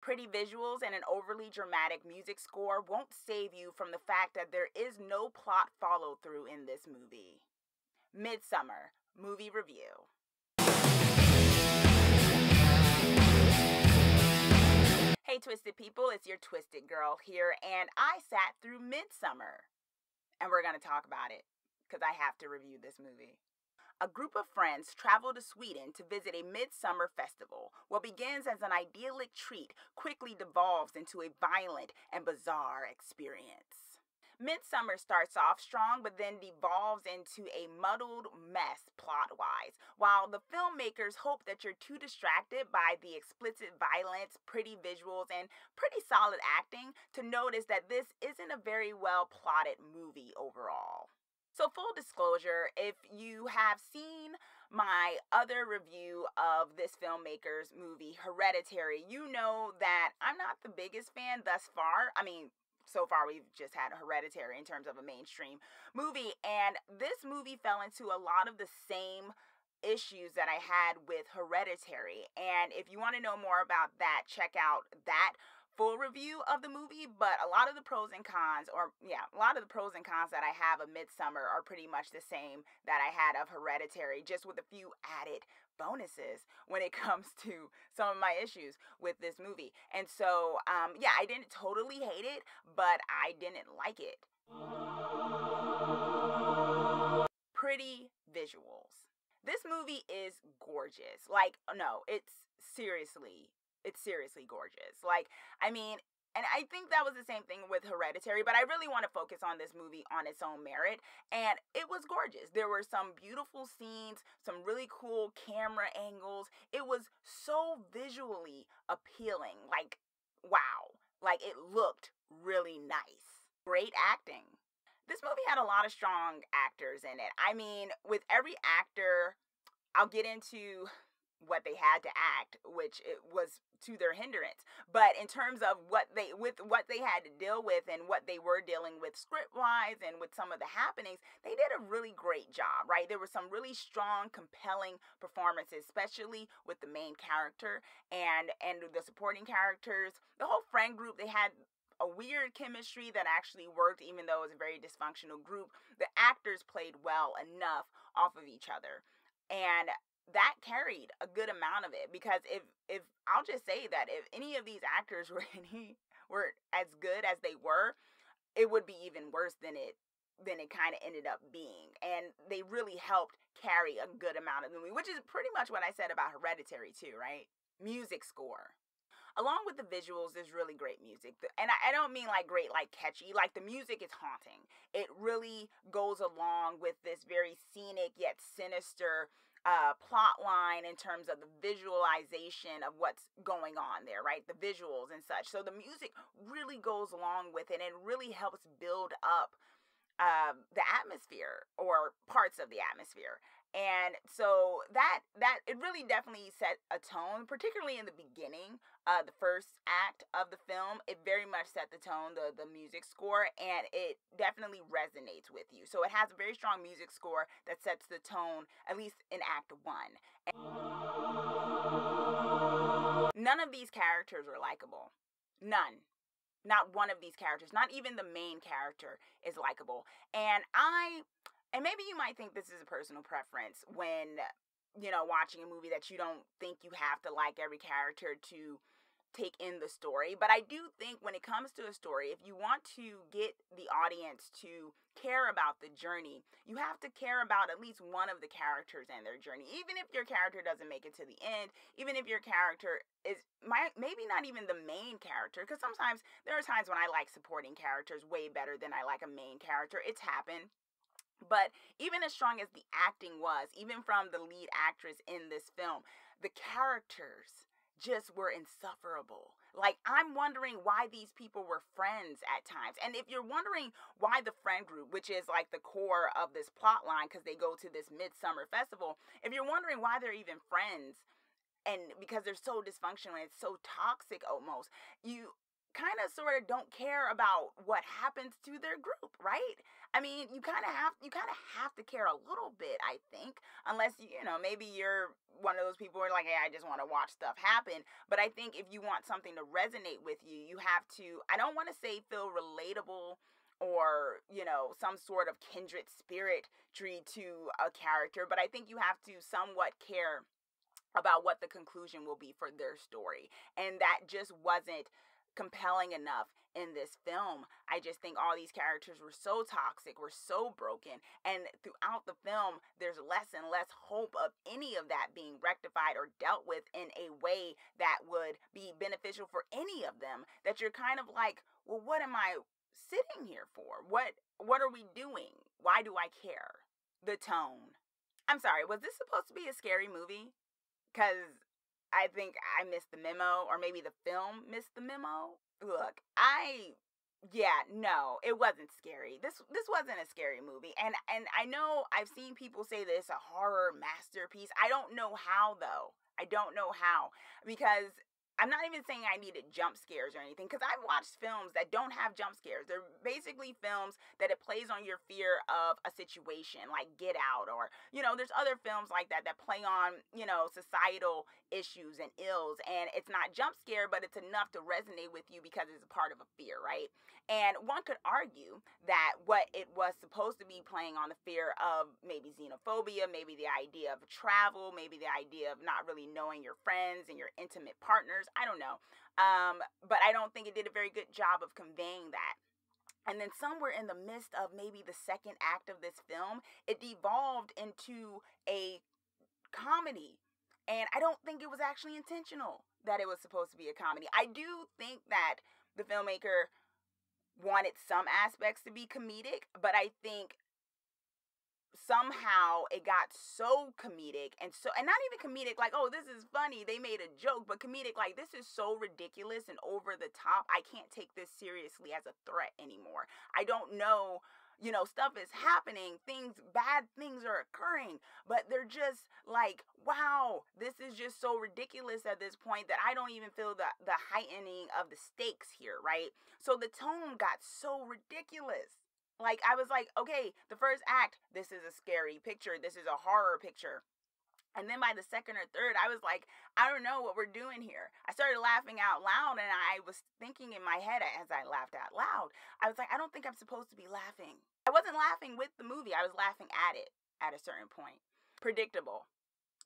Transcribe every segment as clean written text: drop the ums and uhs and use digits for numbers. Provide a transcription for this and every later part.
Pretty visuals and an overly dramatic music score won't save you from the fact that there is no plot follow-through in this movie. Midsommar, movie review. Hey Twisted people, it's your Twisted Girl here, and I sat through Midsommar. And we're going to talk about it, because I have to review this movie. A group of friends travel to Sweden to visit a midsummer festival. What begins as an idyllic treat quickly devolves into a violent and bizarre experience. Midsommar starts off strong, but then devolves into a muddled mess plot-wise. While the filmmakers hope that you're too distracted by the explicit violence, pretty visuals, and pretty solid acting to notice that this isn't a very well-plotted movie overall. So full disclosure, if you have seen my other review of this filmmaker's movie, Hereditary, you know that I'm not the biggest fan thus far. So far we've just had Hereditary in terms of a mainstream movie, and this movie fell into a lot of the same issues that I had with Hereditary. And if you want to know more about that, check out that full review of the movie. But a lot of the pros and cons that I have of Midsommar are pretty much the same that I had of Hereditary, just with a few added bonuses when it comes to some of my issues with this movie. And so, I didn't totally hate it, but I didn't like it. Pretty visuals. This movie is gorgeous. It's seriously gorgeous. And I think that was the same thing with Hereditary, but I really want to focus on this movie on its own merit, and it was gorgeous. There were some beautiful scenes, some really cool camera angles. It was so visually appealing. Wow. It looked really nice. Great acting. This movie had a lot of strong actors in it. With every actor, I'll get into what they had to act, which it was to their hindrance. But in terms of what they had to deal with and what they were dealing with script-wise and with some of the happenings, they did a really great job, right? There were some really strong, compelling performances, especially with the main character and the supporting characters. The whole friend group, they had a weird chemistry that actually worked, even though it was a very dysfunctional group. The actors played well enough off of each other, and that carried a good amount of it. Because if I'll just say that if any of these actors were as good as they were, it would be even worse than it kind of ended up being. And they really helped carry a good amount of the movie, which is pretty much what I said about Hereditary too, right? Music score. Along with the visuals, there's really great music. And I don't mean great, catchy. The music is haunting. It really goes along with this very scenic yet sinister plot line in terms of the visualization of what's going on there, right? The visuals and such. So the music really goes along with it and really helps build up the atmosphere, or parts of the atmosphere. And so that it really definitely set a tone, particularly in the beginning, the first act of the film. It very much set the tone, the music score, and it definitely resonates with you. So it has a very strong music score that sets the tone, at least in Act 1. And none of these characters are likable. None. Not one of these characters, not even the main character, is likable. And maybe you might think this is a personal preference when, watching a movie, that you don't think you have to like every character to take in the story. But I do think when it comes to a story, if you want to get the audience to care about the journey, you have to care about at least one of the characters and their journey. Even if your character doesn't make it to the end, even if your character is maybe not even the main character, because sometimes there are times when I like supporting characters way better than I like a main character. It's happened. But even as strong as the acting was, even from the lead actress in this film, the characters just were insufferable. I'm wondering why these people were friends at times. And if you're wondering why the friend group, which is the core of this plot line, because they go to this midsummer festival, if you're wondering why they're even friends, and because they're so dysfunctional and it's so toxic almost, kind of sort of don't care about what happens to their group, right? I mean, you kind of have to care a little bit, I think, unless maybe you're one of those people who are like, hey, I just want to watch stuff happen. But I think if you want something to resonate with you, you have to, I don't want to say feel relatable or, some sort of kindred spirit tree to a character, but I think you have to somewhat care about what the conclusion will be for their story. And that just wasn't compelling enough in this film. I just think all these characters were so toxic, were so broken, and throughout the film there's less and less hope of any of that being rectified or dealt with in a way that would be beneficial for any of them, that you're kind of like, well, what am I sitting here for? What are we doing? Why do I care? The tone. I'm sorry, was this supposed to be a scary movie? Because I think I missed the memo, or maybe the film missed the memo. Look, no, it wasn't scary. This wasn't a scary movie. And I know I've seen people say that it's a horror masterpiece. I don't know how, though. I don't know how. Because I'm not even saying I needed jump scares or anything, because I've watched films that don't have jump scares. They're basically films that it plays on your fear of a situation, like Get Out, or, there's other films like that play on, societal issues and ills, and it's not jump scare, but it's enough to resonate with you because it's a part of a fear, right? And one could argue that what it was supposed to be playing on the fear of maybe xenophobia, maybe the idea of travel, maybe the idea of not really knowing your friends and your intimate partners. I don't know. But I don't think it did a very good job of conveying that. And then somewhere in the midst of maybe the second act of this film, it devolved into a comedy. And I don't think it was actually intentional that it was supposed to be a comedy. I do think that the filmmaker wanted some aspects to be comedic, but I think somehow it got so comedic and not even comedic like, oh, this is funny, they made a joke, but comedic like, this is so ridiculous and over the top, I can't take this seriously as a threat anymore. I don't know, stuff is happening, bad things are occurring, but they're just like, wow, this is just so ridiculous at this point that I don't even feel the heightening of the stakes here, right? So the tone got so ridiculous. Like, I was like, okay, the first act, this is a scary picture. This is a horror picture. And then by the second or third, I was like, I don't know what we're doing here. I started laughing out loud, and I was thinking in my head as I laughed out loud, I was like, I don't think I'm supposed to be laughing. I wasn't laughing with the movie. I was laughing at it at a certain point. Predictable.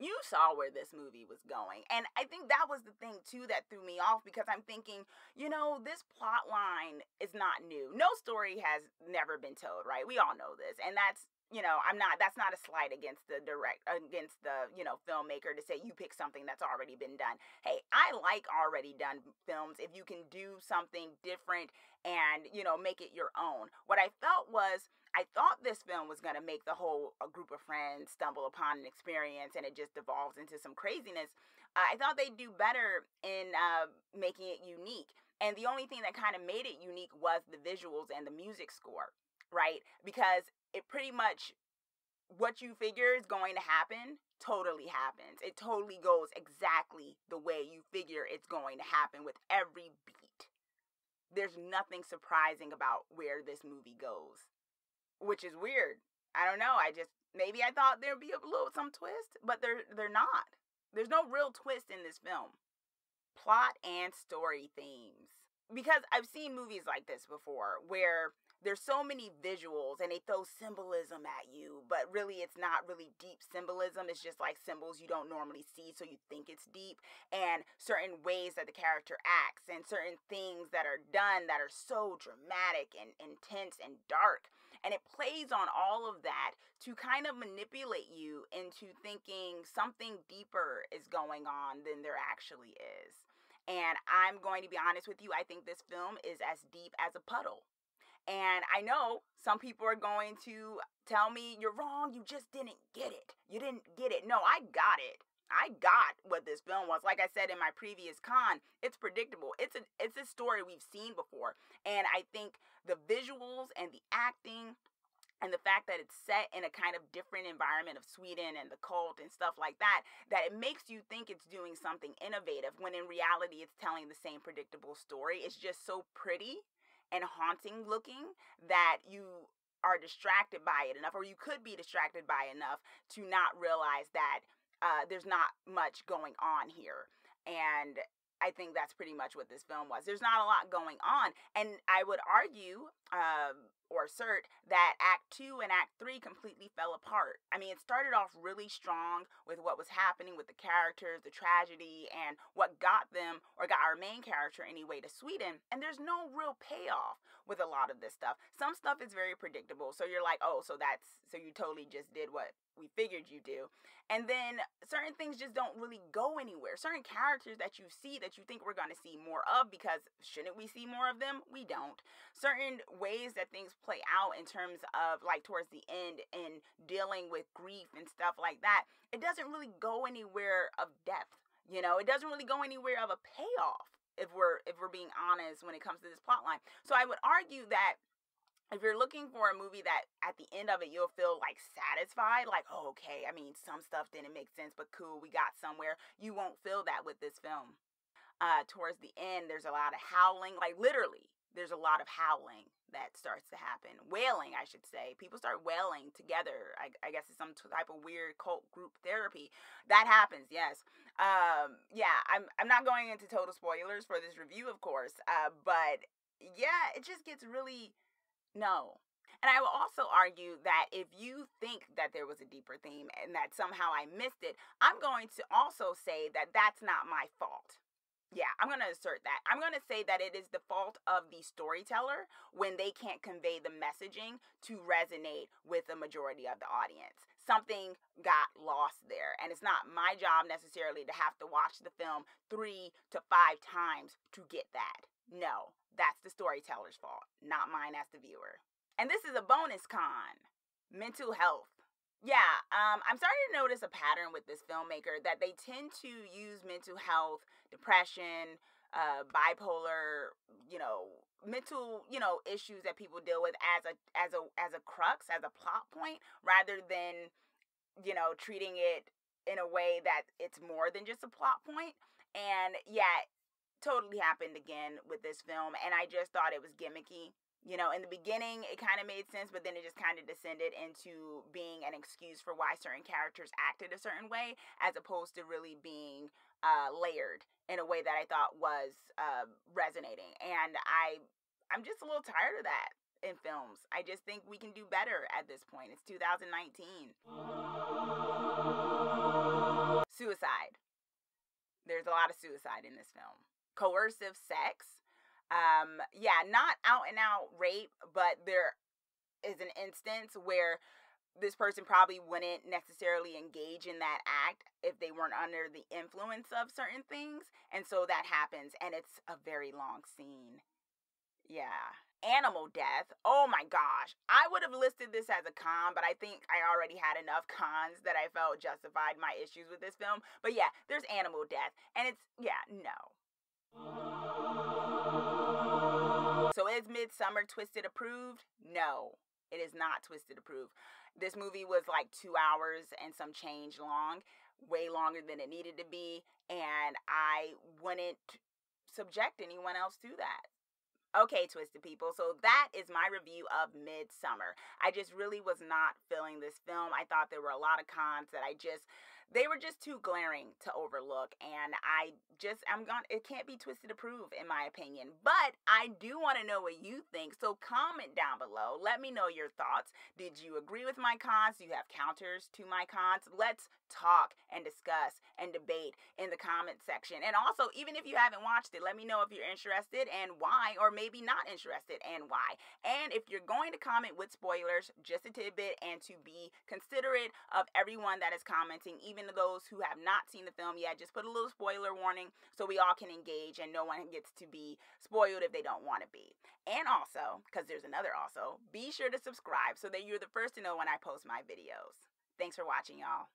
You saw where this movie was going. And I think that was the thing, too, that threw me off, because I'm thinking, this plot line is not new. No story has never been told, right? We all know this. And that's, that's not a slight against the filmmaker to say you pick something that's already been done. Hey, I like already done films if you can do something different and, make it your own. What I felt was, I thought this film was going to make the whole group of friends stumble upon an experience and it just devolves into some craziness. I thought they'd do better in making it unique. And the only thing that kind of made it unique was the visuals and the music score, right? Because it pretty much, what you figure is going to happen totally happens. It totally goes exactly the way you figure it's going to happen with every beat. There's nothing surprising about where this movie goes, which is weird. I don't know. Maybe I thought there'd be some twist, but they're not. There's no real twist in this film. Plot and story themes. Because I've seen movies like this before where there's so many visuals and they throw symbolism at you, but really it's not really deep symbolism. It's just like symbols you don't normally see, so you think it's deep, and certain ways that the character acts and certain things that are done that are so dramatic and intense and dark. And it plays on all of that to kind of manipulate you into thinking something deeper is going on than there actually is. And I'm going to be honest with you, I think this film is as deep as a puddle. And I know some people are going to tell me, you're wrong, you just didn't get it. You didn't get it. No, I got it. I got what this film was. Like I said in my previous con, it's predictable. It's a story we've seen before. And I think the visuals and the acting and the fact that it's set in a kind of different environment of Sweden and the cult and stuff like that, that it makes you think it's doing something innovative when in reality it's telling the same predictable story. It's just so pretty and haunting looking that you are distracted by it enough, or you could be distracted by it enough to not realize that there's not much going on here. And I think that's pretty much what this film was. There's not a lot going on. And I would argue or assert that Act 2 and Act 3 completely fell apart. I mean, it started off really strong with what was happening with the characters, the tragedy, and what got them, or got our main character anyway, to Sweden. And there's no real payoff with a lot of this stuff. Some stuff is very predictable. So you're like, oh, so you totally just did what we figured you do. And then certain things just don't really go anywhere. Certain characters that you see that you think we're going to see more of, because shouldn't we see more of them? We don't. Certain ways that things play out in terms of, like, towards the end in dealing with grief and stuff like that, it doesn't really go anywhere of depth. You know, it doesn't really go anywhere of a payoff, if we're being honest when it comes to this plot line. So I would argue that if you're looking for a movie that at the end of it you'll feel like satisfied, like, oh, okay, I mean, some stuff didn't make sense, but cool, we got somewhere, you won't feel that with this film. Towards the end, there's a lot of howling, like literally, there's a lot of howling that starts to happen. Wailing, I should say. People start wailing together. I guess it's some type of weird cult group therapy. That happens, yes. Yeah, I'm not going into total spoilers for this review, of course, but yeah, it just gets really... No. And I will also argue that if you think that there was a deeper theme and that somehow I missed it, I'm going to also say that that's not my fault. Yeah, I'm going to assert that. I'm going to say that it is the fault of the storyteller when they can't convey the messaging to resonate with the majority of the audience. Something got lost there, and it's not my job necessarily to have to watch the film 3 to 5 times to get that. No, that's the storyteller's fault, not mine as the viewer. And this is a bonus con. Mental health. Yeah, I'm starting to notice a pattern with this filmmaker that they tend to use mental health, depression, bipolar, mental, issues that people deal with as a crux, as a plot point, rather than, treating it in a way that it's more than just a plot point. And yeah, totally happened again with this film, and I just thought it was gimmicky. In the beginning, it kind of made sense, but then it just kind of descended into being an excuse for why certain characters acted a certain way, as opposed to really being layered in a way that I thought was resonating. And I'm just a little tired of that in films. I just think we can do better at this point. It's 2019. Suicide. There's a lot of suicide in this film. Coercive sex. Yeah, not out and out rape, but there is an instance where this person probably wouldn't necessarily engage in that act if they weren't under the influence of certain things. And so that happens, and it's a very long scene. Yeah. Animal death. Oh my gosh. I would have listed this as a con, but I think I already had enough cons that I felt justified my issues with this film. But yeah, there's animal death, and it's, yeah, no. So is Midsommar Twisted approved? No, it is not Twisted approved. This movie was like 2 hours and some change long, way longer than it needed to be, and I wouldn't subject anyone else to that. Okay, Twisted people, so that is my review of Midsommar. I just really was not feeling this film. I thought there were a lot of cons that they were just too glaring to overlook, and it can't be Twisted approved in my opinion. But I do want to know what you think, so comment down below. Let me know your thoughts. Did you agree with my cons? Do you have counters to my cons? Let's talk and discuss and debate in the comment section. And also, even if you haven't watched it, let me know if you're interested and why, or maybe not interested and why. And if you're going to comment with spoilers, just a tidbit, and to be considerate of everyone that is commenting, even those who have not seen the film yet, just put a little spoiler warning so we all can engage and no one gets to be spoiled if they don't want to be. And also, because there's another also, be sure to subscribe so that you're the first to know when I post my videos. Thanks for watching, y'all.